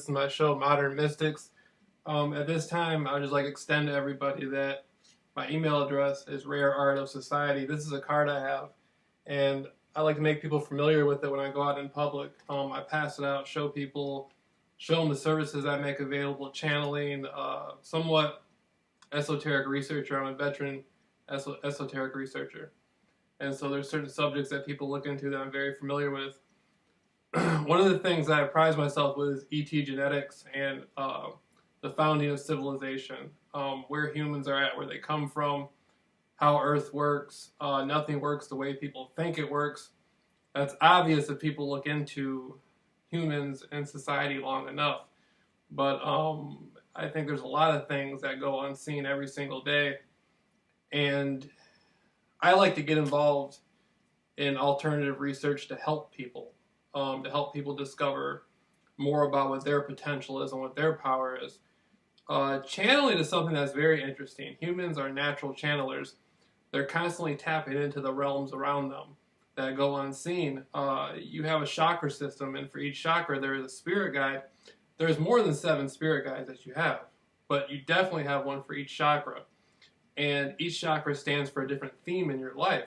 This is my show, Modern Mystics. At this time, I'd just like to extend to everybody that my email address is Rare Art of Society. This is a card I have, and I like to make people familiar with it when I go out in public. I pass it out, show them the services I make available, channeling, somewhat esoteric researcher. I'm a veteran esoteric researcher. And so there's certain subjects that people look into that I'm very familiar with. One of the things that I prize myself with is ET genetics and the founding of civilization, where humans are at, where they come from, how Earth works. Nothing works the way people think it works. That's obvious if people look into humans and society long enough. But I think there's a lot of things that go unseen every single day. And I like to get involved in alternative research to help people discover more about what their potential is and what their power is. Channeling is something that's very interesting. Humans are natural channelers. They're constantly tapping into the realms around them that go unseen. You have a chakra system, and for each chakra there is a spirit guide. There's more than 7 spirit guides that you have, but you definitely have one for each chakra. And each chakra stands for a different theme in your life.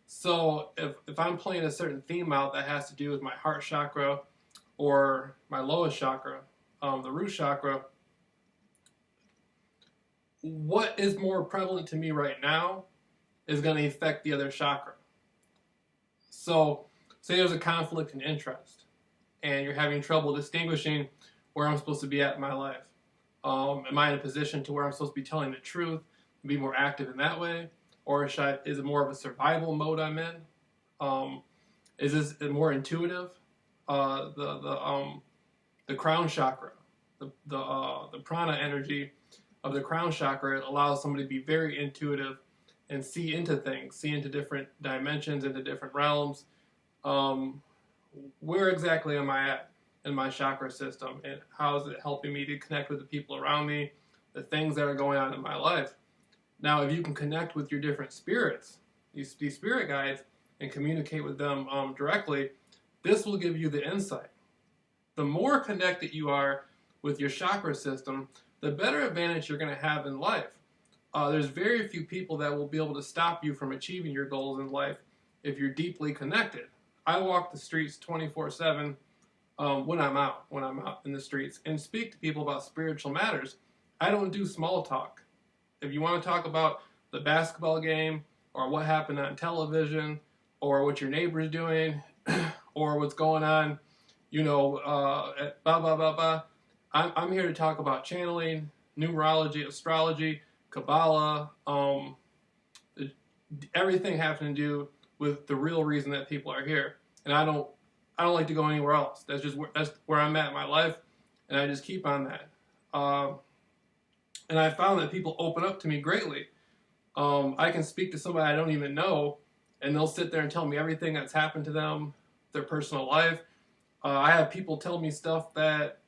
So if I'm playing a certain theme out that has to do with my heart chakra or my lowest chakra, the root chakra, what is more prevalent to me right now is going to affect the other chakra. So say there's a conflict in interest and you're having trouble distinguishing where I'm supposed to be at in my life. Am I in a position to where I'm supposed to be telling the truth, be more active in that way? Or is it more of a survival mode I'm in? Is this more intuitive? The crown chakra, the prana energy of the crown chakra allows somebody to be very intuitive and see into things, see into different dimensions, into different realms. Where exactly am I at in my chakra system, and how is it helping me to connect with the people around me, the things that are going on in my life? Now, if you can connect with your different spirits, these spirit guides, and communicate with them directly, this will give you the insight. The more connected you are with your chakra system, the better advantage you're going to have in life. There's very few people that will be able to stop you from achieving your goals in life if you're deeply connected. I walk the streets 24/7 when I'm out in the streets and speak to people about spiritual matters. I don't do small talk. If you want to talk about the basketball game or what happened on television or what your neighbor's doing or what's going on, blah, blah, blah, blah. I'm here to talk about channeling, numerology, astrology, Kabbalah, everything having to do with the real reason that people are here. And I don't like to go anywhere else. That's where I'm at in my life, and I just keep on that. And I found that people open up to me greatly. I can speak to somebody I don't even know, and they'll sit there and tell me everything that's happened to them, their personal life. I have people tell me stuff that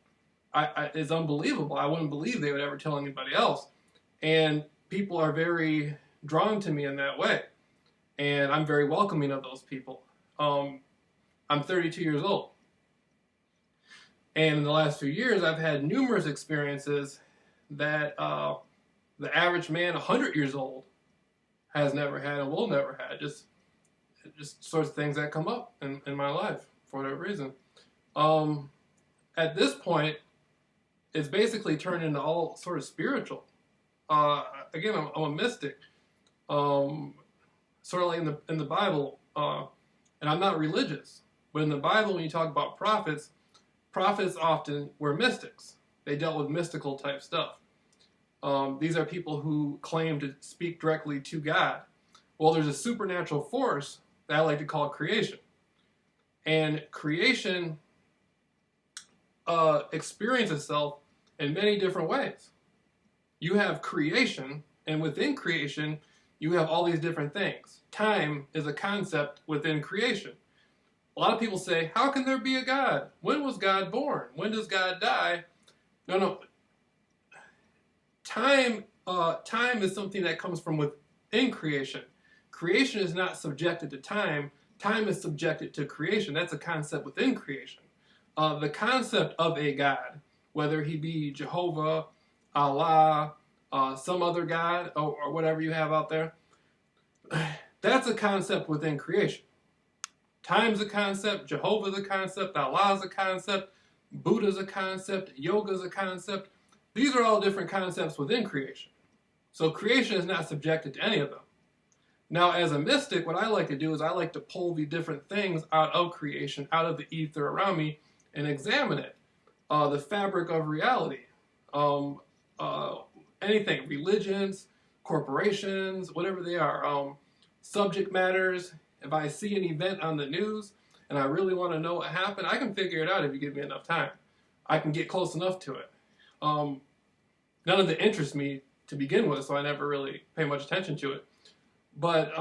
is unbelievable. I wouldn't believe they would ever tell anybody else. And people are very drawn to me in that way. And I'm very welcoming of those people. I'm 32 years old. And in the last few years, I've had numerous experiences that the average man 100 years old has never had and will never have. Just sorts of things that come up in my life for whatever reason. At this point, it's basically turned into all sort of spiritual. Again, I'm a mystic. Sort of like in the Bible, and I'm not religious, but in the Bible, when you talk about prophets often were mystics. They dealt with mystical type stuff. These are people who claim to speak directly to God. Well, there's a supernatural force that I like to call creation. And creation experiences itself in many different ways. You have creation, and within creation, you have all these different things. Time is a concept within creation. A lot of people say, how can there be a God? When was God born? When does God die? No. Time is something that comes from within creation. Creation is not subjected to time. Time is subjected to creation. That's a concept within creation. The concept of a God whether he be Jehovah, Allah, some other God, or whatever you have out there. That's a concept within creation. Time's a concept, Jehovah's a concept, Allah's a concept, Buddha's a concept, yoga's a concept. These are all different concepts within creation. So creation is not subjected to any of them. Now, as a mystic, what I like to do is I like to pull the different things out of creation, out of the ether around me, and examine it. The fabric of reality. Anything, religions, corporations, whatever they are. Subject matters. If I see an event on the news and I really want to know what happened, I can figure it out if you give me enough time. I can get close enough to it. None of it interests me to begin with, so I never really pay much attention to it. But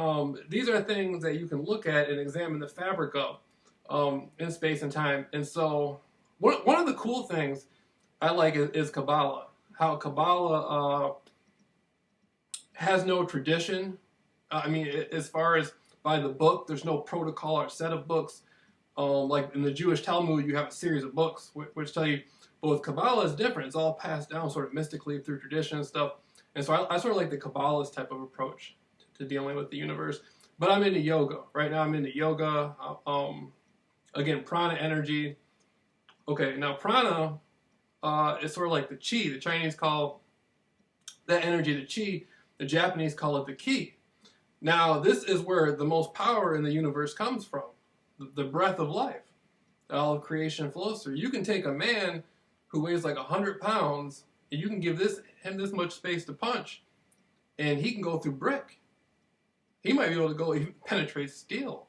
these are things that you can look at and examine the fabric of in space and time. And so one of the cool things I like is Kabbalah. How Kabbalah has no tradition. I mean, as far as by the book, there's no protocol or set of books. Like in the Jewish Talmud, you have a series of books which tell you, but with Kabbalah is different. It's all passed down sort of mystically through tradition and stuff. And so I sort of like the Kabbalist type of approach to dealing with the universe. But I'm into yoga. Right now I'm into yoga. Again, prana energy. Okay, now prana is sort of like the chi. The Chinese call that energy the chi. The Japanese call it the ki. Now, this is where the most power in the universe comes from. The breath of life. All of creation flows through. You can take a man who weighs like 100 pounds, and you can give him this much space to punch, and he can go through brick. He might be able to go even penetrate steel.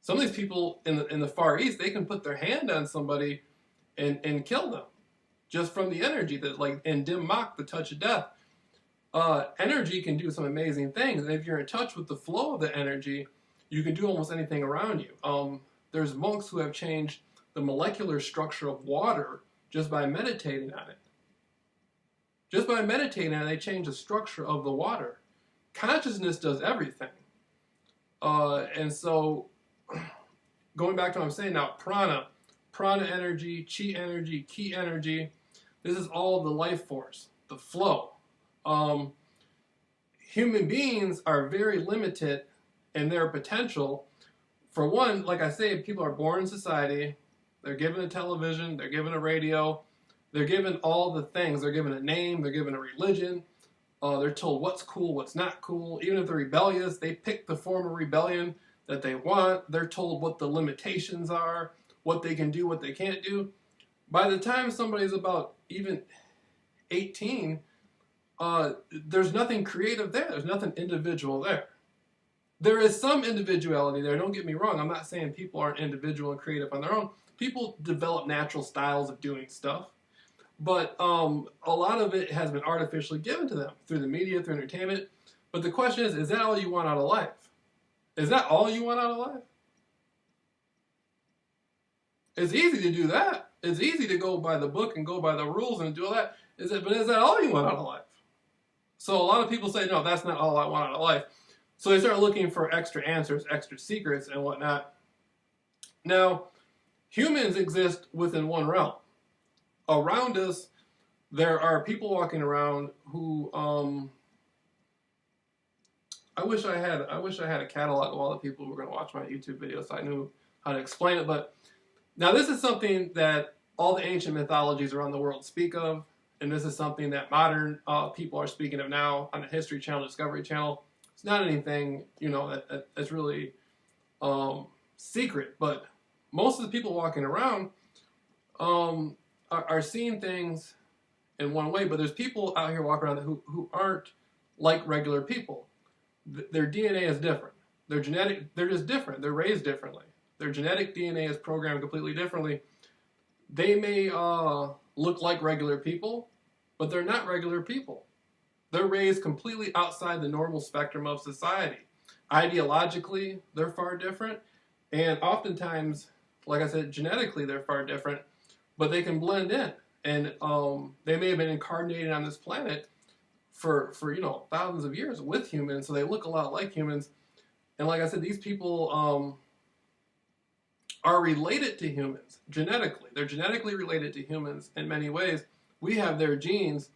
Some of these people in the Far East, they can put their hand on somebody and kill them just from the energy that, like in Dim Mak, the touch of death. Energy can do some amazing things, and if you're in touch with the flow of the energy, you can do almost anything around you. There's monks who have changed the molecular structure of water just by meditating on it. Just by meditating on it, they change the structure of the water. Consciousness does everything. And so, going back to what I'm saying now, prana energy, chi energy, ki energy, this is all the life force, the flow. Human beings are very limited in their potential. For one, like I say, people are born in society, they're given a television, they're given a radio, they're given all the things, they're given a name, they're given a religion, they're told what's cool, what's not cool. Even if they're rebellious, they pick the form of rebellion that they want. They're told what the limitations are, what they can do, what they can't do. By the time somebody's about even 18, there's nothing creative there. There's nothing individual there. There is some individuality there. Don't get me wrong. I'm not saying people aren't individual and creative on their own. People develop natural styles of doing stuff. But a lot of it has been artificially given to them through the media, through entertainment. But the question is that all you want out of life? Is that all you want out of life? It's easy to do that. It's easy to go by the book and go by the rules and do all that. But is that all you want out of life? So a lot of people say, no, that's not all I want out of life. So they start looking for extra answers, extra secrets, and whatnot. Now, humans exist within one realm. Around us, there are people walking around who, I wish I had a catalog of all the people who were going to watch my YouTube videos so I knew how to explain it. But now this is something that all the ancient mythologies around the world speak of, and this is something that modern people are speaking of now on the History Channel, Discovery Channel. It's not anything, that's really secret, but most of the people walking around are seeing things in one way, but there's people out here walking around who aren't like regular people. Their DNA is different. They're just different. They're raised differently. Their genetic DNA is programmed completely differently. They may look like regular people, but they're not regular people. They're raised completely outside the normal spectrum of society. Ideologically, they're far different, and oftentimes, like I said, genetically they're far different, but they can blend in. And they may have been incarnated on this planet for thousands of years with humans, so they look a lot like humans. And like I said, these people are related to humans genetically. They're genetically related to humans in many ways. We have their genes,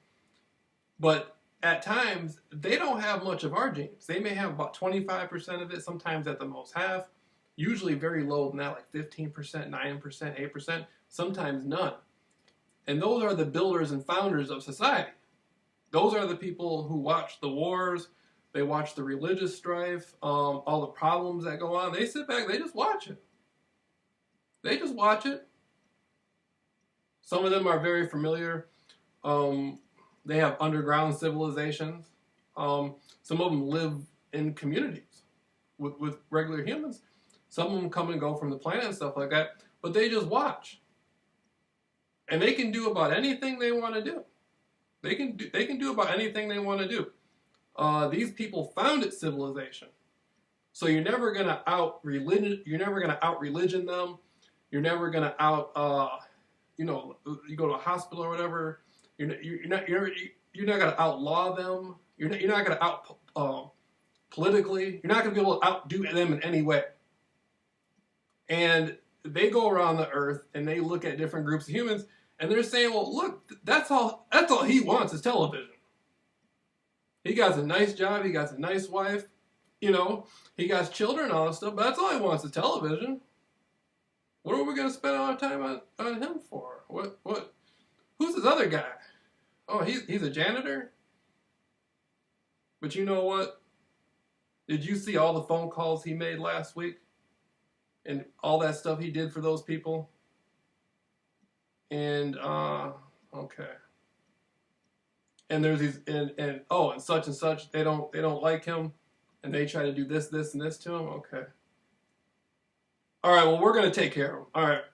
but at times they don't have much of our genes. They may have about 25% of it, sometimes at the most half, usually very low than that, like 15%, 9%, 8%, sometimes none. And those are the builders and founders of society. Those are the people who watch the wars, they watch the religious strife, all the problems that go on. They sit back, they just watch it. They just watch it. Some of them are very familiar. They have underground civilizations. Some of them live in communities with regular humans. Some of them come and go from the planet and stuff like that. But they just watch. And they can do about anything they want to do. They can do about anything they want to do. These people founded civilization. So you're never gonna out religion. You're never gonna out religion them. You're never gonna out. You go to a hospital or whatever. You're not gonna outlaw them. You're not gonna out politically. You're not gonna be able to outdo them in any way. And they go around the earth and they look at different groups of humans and they're saying, well, look, that's all he wants is television. He got a nice job, he got a nice wife, he got children and all that stuff, but that's all he wants is television. What are we going to spend all our time on him for? What? Who's this other guy? Oh, he's a janitor? But you know what? Did you see all the phone calls he made last week? And all that stuff he did for those people? And, okay. And there's these, and such and such, they don't like him, and they try to do this, and this to him? Okay. All right, well, we're going to take care of him. All right.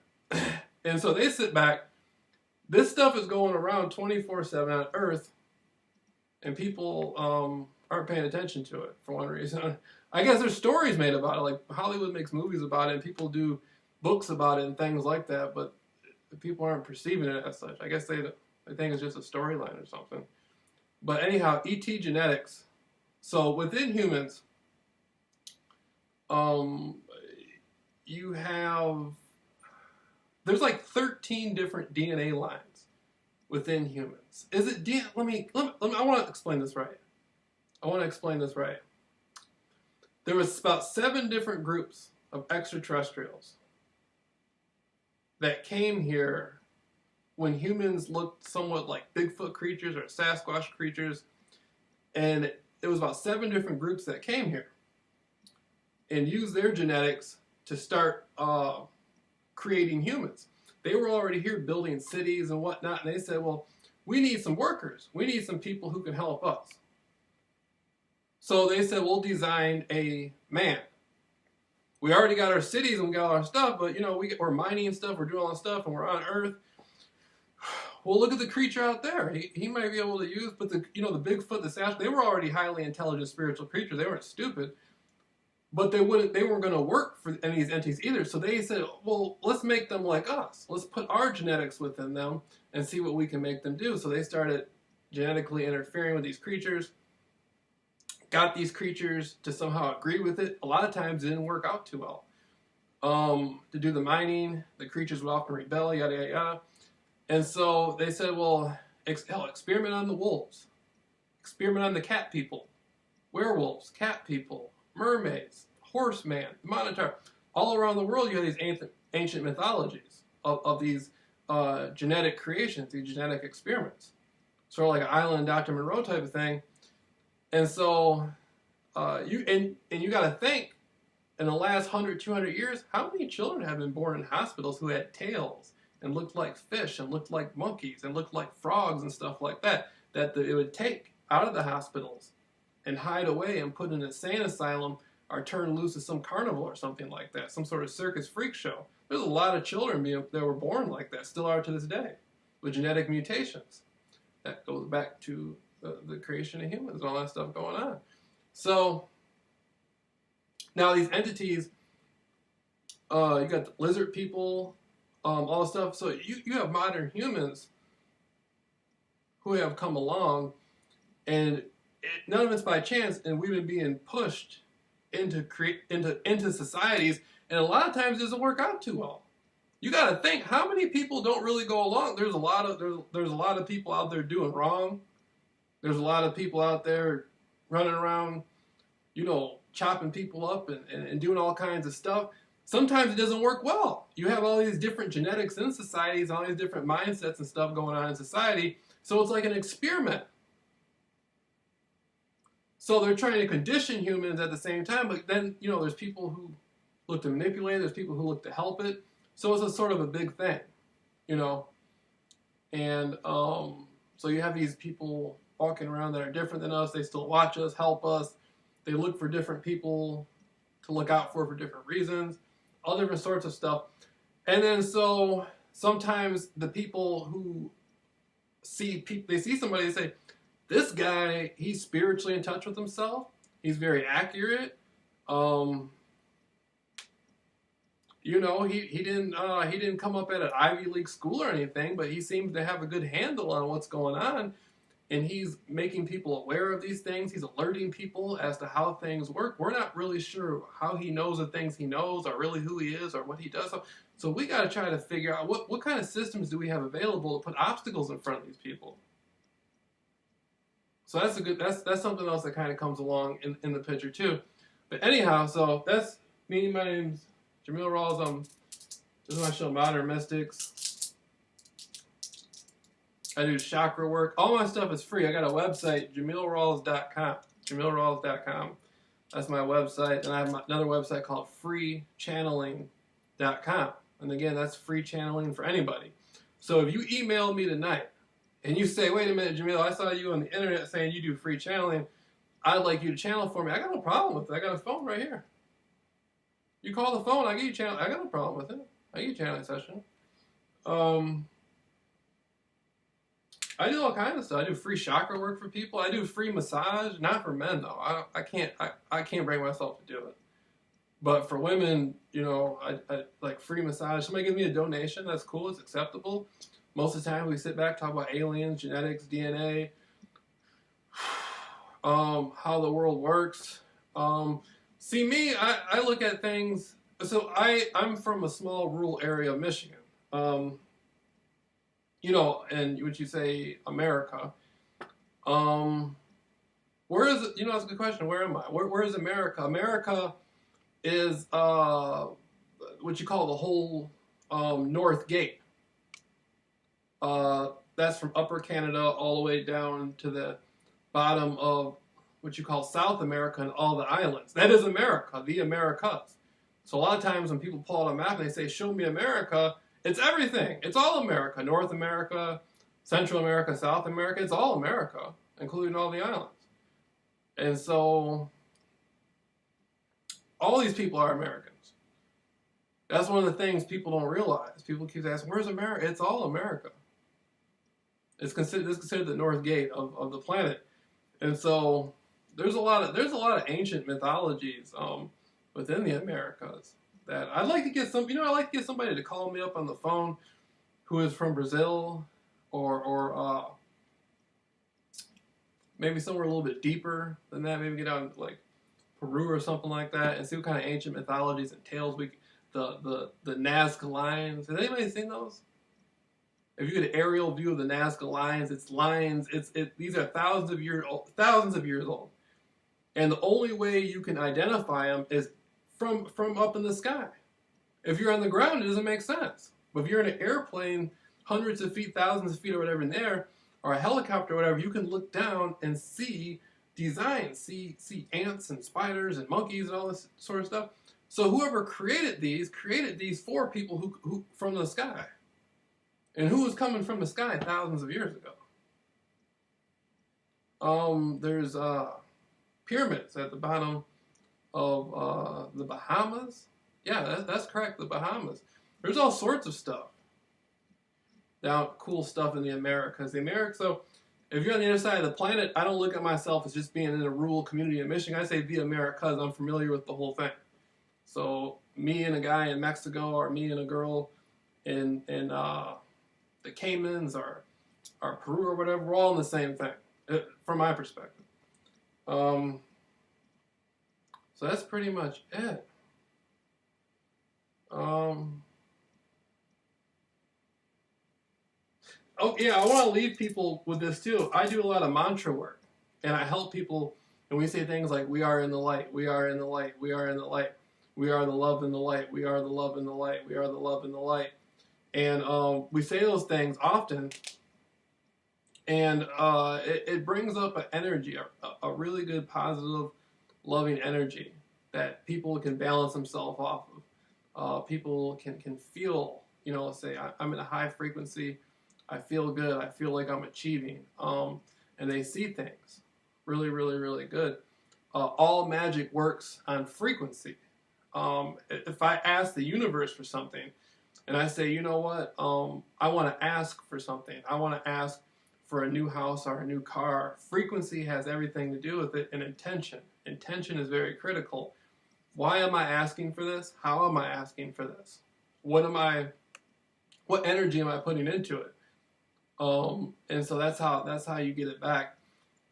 And so they sit back. This stuff is going around 24/7 on Earth, and people aren't paying attention to it for one reason. I guess there's stories made about it, like Hollywood makes movies about it, and people do books about it and things like that, but people aren't perceiving it as such. I guess they think it's just a storyline or something. But anyhow, ET genetics. So within humans, there's like 13 different DNA lines within humans. Is it DNA? I want to explain this right. There was about 7 different groups of extraterrestrials that came here when humans looked somewhat like Bigfoot creatures or Sasquatch creatures. And it was about 7 different groups that came here and used their genetics to start creating humans. They were already here building cities and whatnot, and they said, well, we need some workers. We need some people who can help us. So they said, we'll design a man. We already got our cities and we got all our stuff, but we're mining and stuff, we're doing all this stuff, and we're on Earth. Well, look at the creature out there. He might be able to use, but the Bigfoot, the Sasquatch, they were already highly intelligent spiritual creatures. They weren't stupid. But they weren't going to work for any of these entities either. So they said, well, let's make them like us. Let's put our genetics within them and see what we can make them do. So they started genetically interfering with these creatures, got these creatures to somehow agree with it. A lot of times it didn't work out too well. To do the mining, the creatures would often rebel, yada, yada, yada. And so they said, well, experiment on the wolves. Experiment on the cat people. Werewolves, cat people, mermaids, horseman, minotaur. All around the world you have these ancient mythologies of these genetic creations, these genetic experiments. Sort of like an Island Dr. Monroe type of thing. And so you got to think, in the last 100, 200 years, how many children have been born in hospitals who had tails and looked like fish and looked like monkeys and looked like frogs and stuff like that, it would take out of the hospitals and hide away and put in an insane asylum or turn loose as some carnival or something like that, some sort of circus freak show. There's a lot of children that were born like that, still are to this day, with genetic mutations. That goes back to the creation of humans and all that stuff going on. So now these entities, you got the lizard people, all this stuff. So you have modern humans who have come along, and none of it's by chance, and we've been being pushed into societies And a lot of times it doesn't work out too well. You got to think, how many people don't really go along? There's a lot of people out there doing wrong. There's a lot of people out there running around, chopping people up and doing all kinds of stuff. Sometimes it doesn't work well. You have all these different genetics in societies, all these different mindsets and stuff going on in society. So it's like an experiment. So they're trying to condition humans at the same time, but then, there's people who look to manipulate it, there's people who look to help it. So it's a sort of a big thing, And so you have these people walking around that are different than us. They still watch us, help us. They look for different people to look out for different reasons, all different sorts of stuff. And then so sometimes the people who they see somebody and say, this guy, he's spiritually in touch with himself. He's very accurate. He didn't come up at an Ivy League school or anything, but he seems to have a good handle on what's going on. And he's making people aware of these things. He's alerting people as to how things work. We're not really sure how he knows the things he knows or really who he is or what he does. So we got to try to figure out what kind of systems do we have available to put obstacles in front of these people. So that's something else that kind of comes along in the picture too. But anyhow, so that's me. My name's Jameel Rawls. This is my show, Modern Mystics. I do chakra work. All my stuff is free. I got a website, JameelRawls.com. JameelRawls.com. That's my website. And I have another website called freechanneling.com. And again, that's free channeling for anybody. So if you email me tonight and you say, wait a minute, Jameel, I saw you on the internet saying you do free channeling. I'd like you to channel for me. I got no problem with it. I got a phone right here. You call the phone, I get you channel. I got no problem with it. I get you a channeling session. I do all kinds of stuff. I do free chakra work for people. I do free massage, not for men though. I can't bring myself to do it. But for women, I like free massage. Somebody gives me a donation, that's cool, it's acceptable. Most of the time we sit back, talk about aliens, genetics, DNA, how the world works. See me, I look at things, so I'm from a small rural area of Michigan. And would you say America? Where is it? That's a good question. Where am I? Where is America? America is what you call the whole North Gate. That's from Upper Canada all the way down to the bottom of what you call South America and all the islands. That is America, the Americas. So a lot of times when people pull out a map and they say, show me America, it's everything. It's all America. North America, Central America, South America. It's all America, including all the islands. And so all these people are Americans. That's one of the things people don't realize. People keep asking, where's America? It's all America. It's considered the North Gate of the planet. And so there's a lot of ancient mythologies within the Americas that I'd like to get I'd like to get somebody to call me up on the phone who is from Brazil or maybe somewhere a little bit deeper than that. Maybe get out into like Peru or something like that and see what kind of ancient mythologies and tales the Nazca lines. Has anybody seen those? If you get an aerial view of the Nazca lines, these are thousands of years old. And the only way you can identify them is from up in the sky. If you're on the ground, it doesn't make sense. But if you're in an airplane, hundreds of feet, thousands of feet or whatever in the air, or a helicopter or whatever, you can look down and see designs, see ants and spiders and monkeys and all this sort of stuff. So whoever created these for people who from the sky. And who was coming from the sky thousands of years ago? There's pyramids at the bottom of the Bahamas. Yeah, that's correct, the Bahamas. There's all sorts of stuff. Cool stuff in the Americas. So if you're on the other side of the planet, I don't look at myself as just being in a rural community in Michigan. I say the Americas. I'm familiar with the whole thing. So me and a guy in Mexico, or me and a girl in the Caymans or Peru or whatever, we're all in the same thing, from my perspective. So that's pretty much it. Um, oh yeah, I want to leave people with this too. I do a lot of mantra work, and I help people. And we say things like, "We are in the light. We are in the light. We are in the light. We are the love in the light. We are the love in the light. We are the love in the light." And we say those things often, and it brings up an energy, a really good, positive, loving energy that people can balance themselves off of. People can feel, say, I'm in a high frequency, I feel good, I feel like I'm achieving, and they see things really, really, really good. All magic works on frequency. If I ask the universe for something, and I say, you know what, I want to ask for something, I want to ask for a new house or a new car, frequency has everything to do with it, and intention. Intention is very critical. Why am I asking for this? How am I asking for this? What energy am I putting into it? And so that's how you get it back.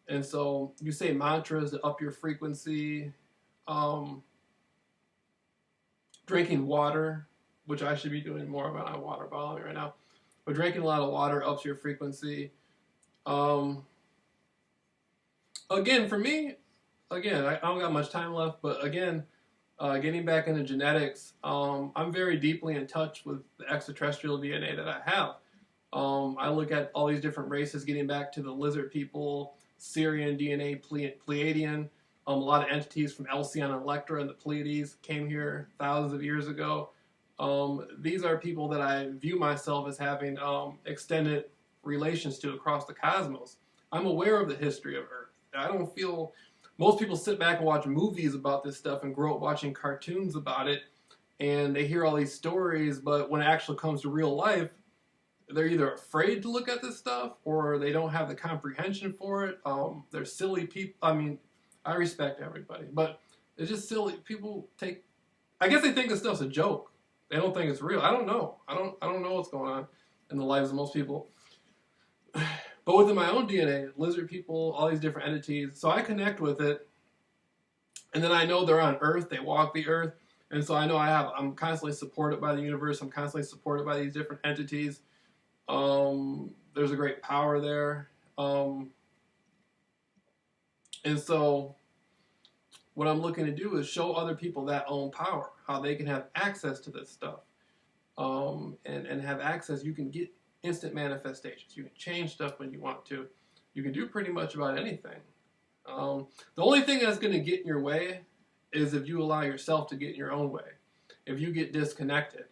And so you say mantras to up your frequency. Drinking water, which I should be doing more about. My water bottle right now, but drinking a lot of water ups your frequency. Again, for me, I don't got much time left, but again, getting back into genetics, I'm very deeply in touch with the extraterrestrial DNA that I have. I look at all these different races, getting back to the lizard people, Syrian DNA, Pleiadian. A lot of entities from Alcyon and Electra and the Pleiades came here thousands of years ago. These are people that I view myself as having extended relations to across the cosmos. I'm aware of the history of Earth. I don't feel... Most people sit back and watch movies about this stuff and grow up watching cartoons about it, and they hear all these stories, but when it actually comes to real life, they're either afraid to look at this stuff or they don't have the comprehension for it. They're silly people. I mean, I respect everybody, but it's just silly. People take... I guess they think this stuff's a joke. They don't think it's real. I don't know. I don't know what's going on in the lives of most people. But within my own DNA, lizard people, all these different entities, so I connect with it, and then I know they're on Earth, they walk the Earth, and so I know I'm constantly supported by the universe, I'm constantly supported by these different entities. There's a great power there. And so what I'm looking to do is show other people that own power, how they can have access to this stuff. And have access. You can get instant manifestations. You can change stuff when you want to. You can do pretty much about anything. The only thing that's going to get in your way is if you allow yourself to get in your own way. If you get disconnected.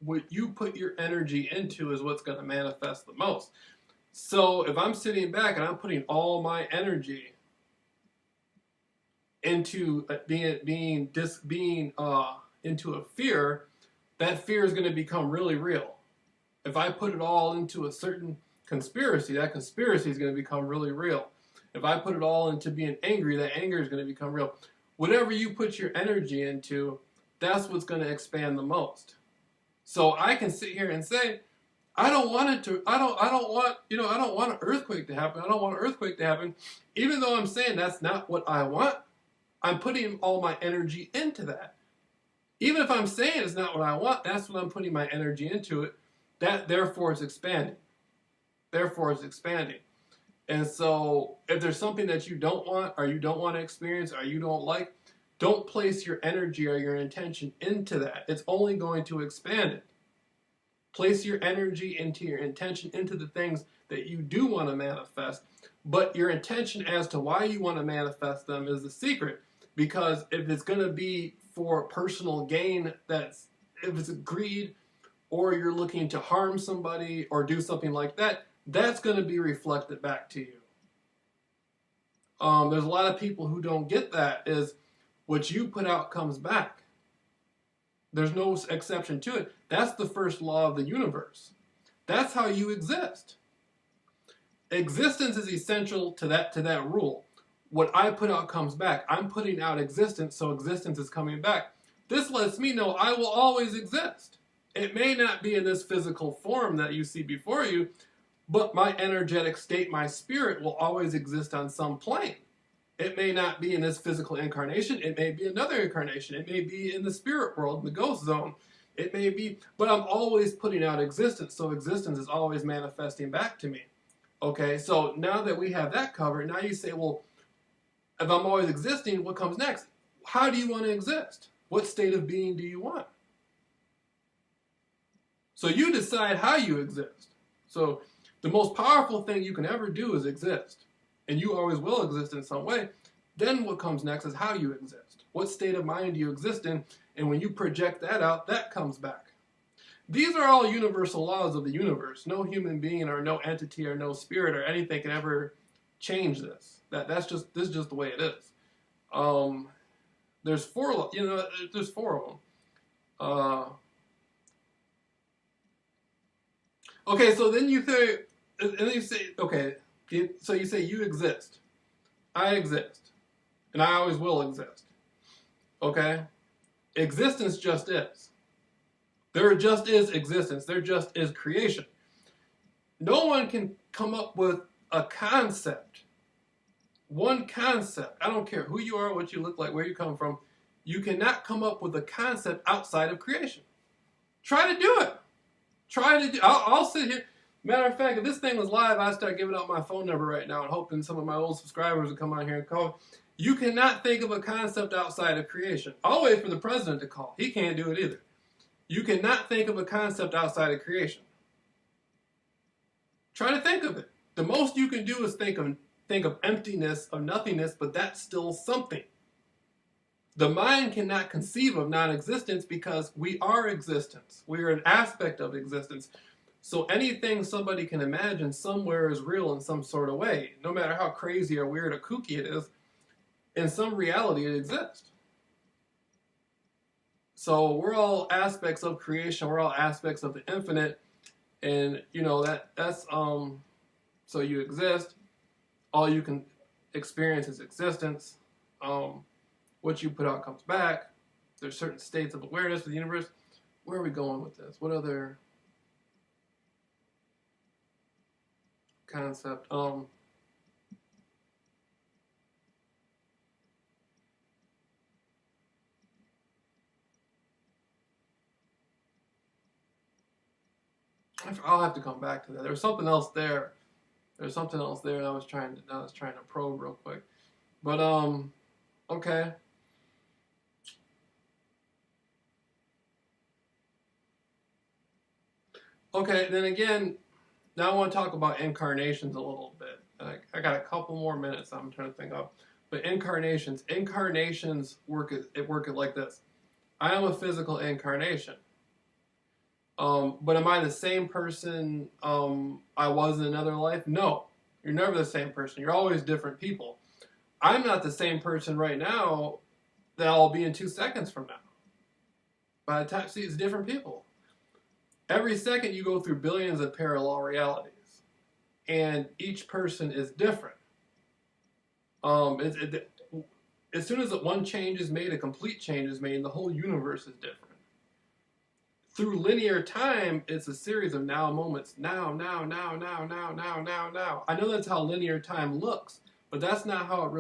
What you put your energy into is what's going to manifest the most. So if I'm sitting back and I'm putting all my energy into into a fear, that fear is going to become really real. If I put it all into a certain conspiracy, that conspiracy is going to become really real. If I put it all into being angry, that anger is going to become real. Whatever you put your energy into, that's what's going to expand the most. So I can sit here and say, I don't want an earthquake to happen. I don't want an earthquake to happen. Even though I'm saying that's not what I want, I'm putting all my energy into that. Even if I'm saying it's not what I want, that's what I'm putting my energy into it. Therefore it's expanding. Therefore it's expanding. And so if there's something that you don't want, or you don't want to experience, or you don't like, don't place your energy or your intention into that. It's only going to expand it. Place your energy into your intention, into the things that you do want to manifest. But your intention as to why you want to manifest them is the secret. Because if it's going to be for personal gain, if it's greed, or you're looking to harm somebody or do something like that, that's going to be reflected back to you. There's a lot of people who don't get that, is what you put out comes back. There's no exception to it. That's the first law of the universe. That's how you exist. Existence is essential to that rule. What I put out comes back. I'm putting out existence, so existence is coming back. This lets me know I will always exist. It may not be in this physical form that you see before you, but my energetic state, my spirit, will always exist on some plane. It may not be in this physical incarnation. It may be another incarnation. It may be in the spirit world, in the ghost zone. It may be, but I'm always putting out existence, so existence is always manifesting back to me. Okay, so now that we have that covered, now you say, well, if I'm always existing, what comes next? How do you want to exist? What state of being do you want? So you decide how you exist. So the most powerful thing you can ever do is exist. And you always will exist in some way. Then what comes next is how you exist. What state of mind do you exist in? And when you project that out, that comes back. These are all universal laws of the universe. No human being or no entity or no spirit or anything can ever change this. This is just the way it is. There's four of them. Okay, so then you say, okay, so you say you exist. I exist. And I always will exist. Okay? Existence just is. There just is existence. There just is creation. No one can come up with a concept. One concept. I don't care who you are, what you look like, where you come from. You cannot come up with a concept outside of creation. Try to do it. I'll sit here. Matter of fact, if this thing was live, I'd start giving out my phone number right now and hoping some of my old subscribers would come on here and call. You cannot think of a concept outside of creation. I'll wait for the president to call. He can't do it either. You cannot think of a concept outside of creation. Try to think of it. The most you can do is think of emptiness, of nothingness, but that's still something. The mind cannot conceive of non-existence because we are existence. We are an aspect of existence. So anything somebody can imagine somewhere is real in some sort of way. No matter how crazy or weird or kooky it is, in some reality it exists. So we're all aspects of creation. We're all aspects of the infinite. And, that's so you exist. All you can experience is existence. What you put out comes back. There's certain states of awareness of the universe. Where are we going with this? What other concept? I'll have to come back to that. There's something else there. There's something else there, and I was trying to probe real quick. But okay. Okay, then again, now I want to talk about incarnations a little bit. I got a couple more minutes I'm trying to think of. But incarnations work like this. I am a physical incarnation. But am I the same person I was in another life? No. You're never the same person. You're always different people. I'm not the same person right now that I'll be in 2 seconds from now. By the time, see, it's different people. Every second you go through billions of parallel realities. And each person is different. As soon as one change is made, a complete change is made, and the whole universe is different. Through linear time, it's a series of now moments. Now. I know that's how linear time looks, but that's not how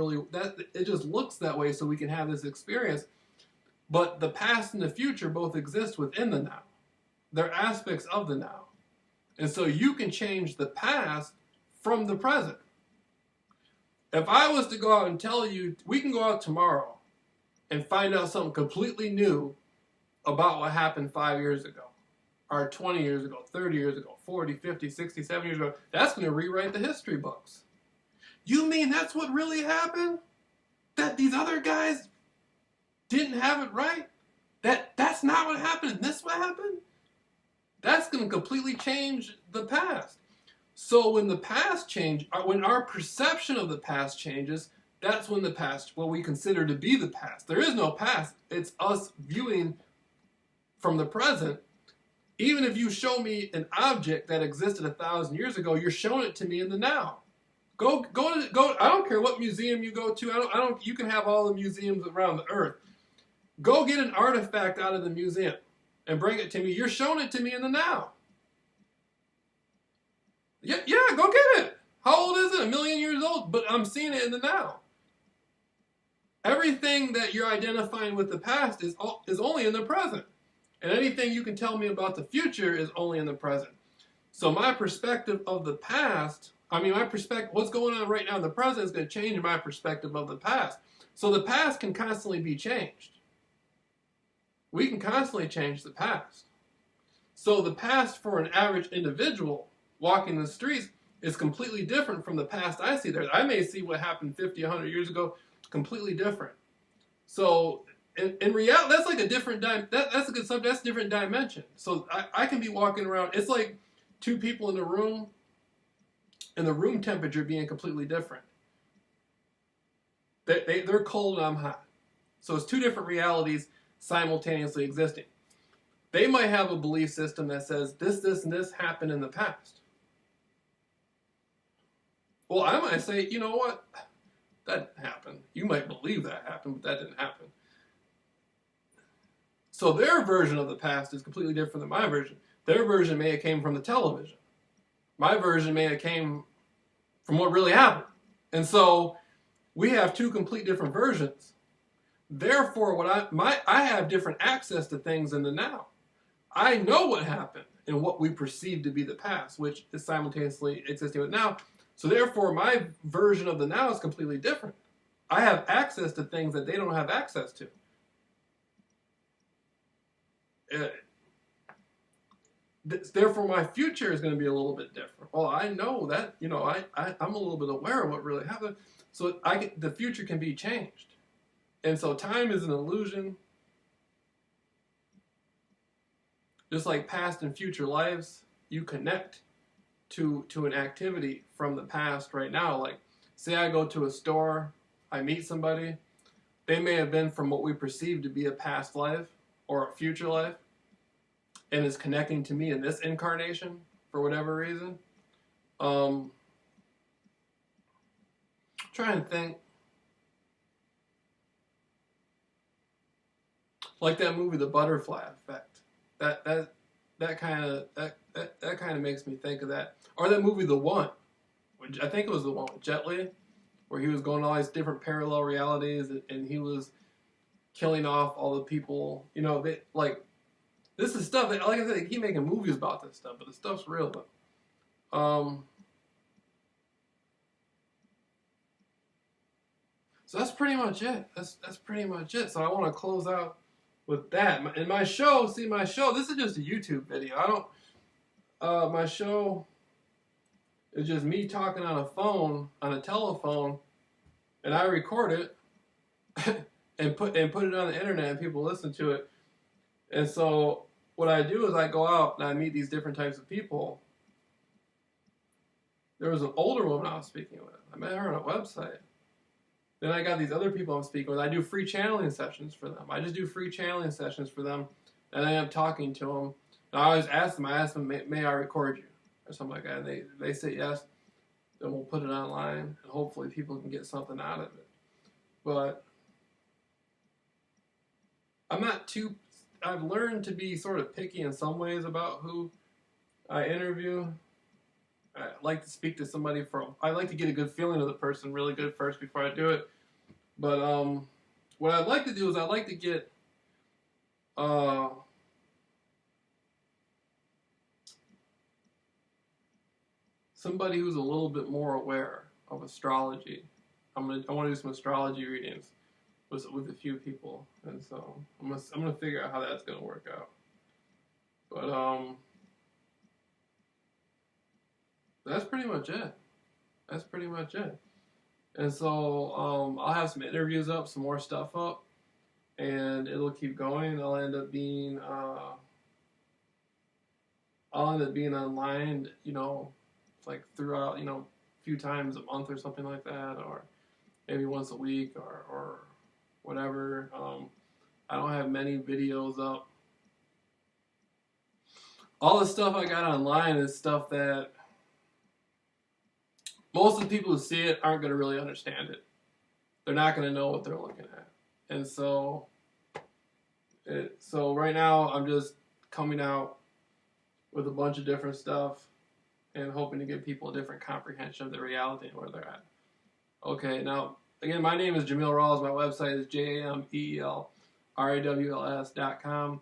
it just looks that way so we can have this experience. But the past and the future both exist within the now. They're aspects of the now. And so you can change the past from the present. If I was to go out and tell you, we can go out tomorrow and find out something completely new about what happened 5 years ago, or 20 years ago, 30 years ago, 40, 50, 60, 70 years ago, that's going to rewrite the history books. You mean that's what really happened? That these other guys didn't have it right? That's not what happened, and this what happened? That's going to completely change the past. So when the past changes, when our perception of the past changes, that's when the past, what we consider to be the past. There is no past. It's us viewing from the present. Even if you show me an object that existed 1,000 years ago, you're showing it to me in the now. Go. I don't care what museum you go to. I don't. You can have all the museums around the earth. Go get an artifact out of the museum and bring it to me. You're showing it to me in the now. Yeah, go get it. How old is it? 1 million years old, but I'm seeing it in the now. everything that you're identifying with the past is only in the present. And anything you can tell me about the future is only in the present. So my perspective of the past, what's going on right now in the present is going to change my perspective of the past. So the past can constantly be changed. We can constantly change the past. So the past for an average individual walking the streets is completely different from the past I see there. I may see what happened 50, 100 years ago, completely different. So in reality, that's like a different that's a good subject. That's a different dimension. So I can be walking around. It's like two people in the room, and the room temperature being completely different. They're cold and I'm hot. So it's two different realities simultaneously existing. They might have a belief system that says this, and this happened in the past. Well, I might say, you know what? That happened. You might believe that happened, but that didn't happen. So their version of the past is completely different than my version. Their version may have came from the television. My version may have came from what really happened. And so we have two complete different versions. Therefore, I have different access to things in the now. I know what happened and what we perceive to be the past, which is simultaneously existing with now. So therefore, my version of the now is completely different. I have access to things that they don't have access to. Therefore, my future is going to be a little bit different. Well, I know that, I'm a little bit aware of what really happened. So the future can be changed. And so time is an illusion. Just like past and future lives, you connect to an activity from the past right now. Like, say I go to a store, I meet somebody. They may have been from what we perceive to be a past life or a future life, and is connecting to me in this incarnation for whatever reason. Try and think. Like that movie, The Butterfly Effect. That kind of makes me think of that. Or that movie, The One, which I think it was the one with Jet Li, where he was going to all these different parallel realities, and he was killing off all the people. This is stuff that, like I said, they keep making movies about this stuff, but the stuff's real though. So that's pretty much it. That's pretty much it. So I want to close out with that. And my show, this is just a YouTube video. My show is just me talking on a telephone, and I record it and put it on the internet, and people listen to it. And so what I do is I go out and I meet these different types of people. There was an older woman I was speaking with. I met her on a website. Then I got these other people I'm speaking with. I do free channeling sessions for them. I just do free channeling sessions for them, and I end up talking to them. And I always ask them, may I record you? Or something like that. And they say yes. Then we'll put it online, and hopefully people can get something out of it. But I've learned to be sort of picky in some ways about who I interview. I like to speak to somebody I like to get a good feeling of the person really good first before I do it. But what I'd like to do is I'd like to get somebody who's a little bit more aware of astrology. I want to do some astrology readings with a few people, and so I'm gonna figure out how that's gonna work out. But that's pretty much it. And so I'll have some interviews up, some more stuff up, and it'll keep going. I'll end up being online, like throughout, a few times a month or something like that, or maybe once a week or whatever. I don't have many videos up. All the stuff I got online is stuff that most of the people who see it aren't going to really understand it. They're not going to know what they're looking at. And so right now I'm just coming out with a bunch of different stuff and hoping to give people a different comprehension of the reality and where they're at. Okay, now again, my name is Jameel Rawls. My website is JameelRawls.com.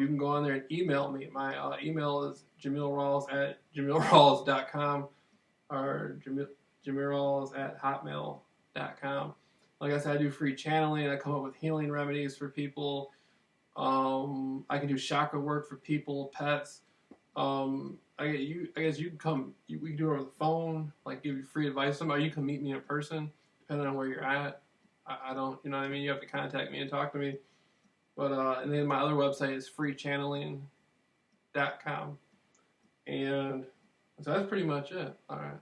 You can go on there and email me. My email is JameelRawls@JameelRawls.com or JameelRawls@hotmail.com. Like I said, I do free channeling. I come up with healing remedies for people. I can do chakra work for people, pets. I guess you can come. We can do it over the phone. Like give you free advice. Or you can meet me in person, depending on where you're at. I don't, you know what I mean. You have to contact me and talk to me. But and then my other website is freechanneling.com, and so that's pretty much it. All right.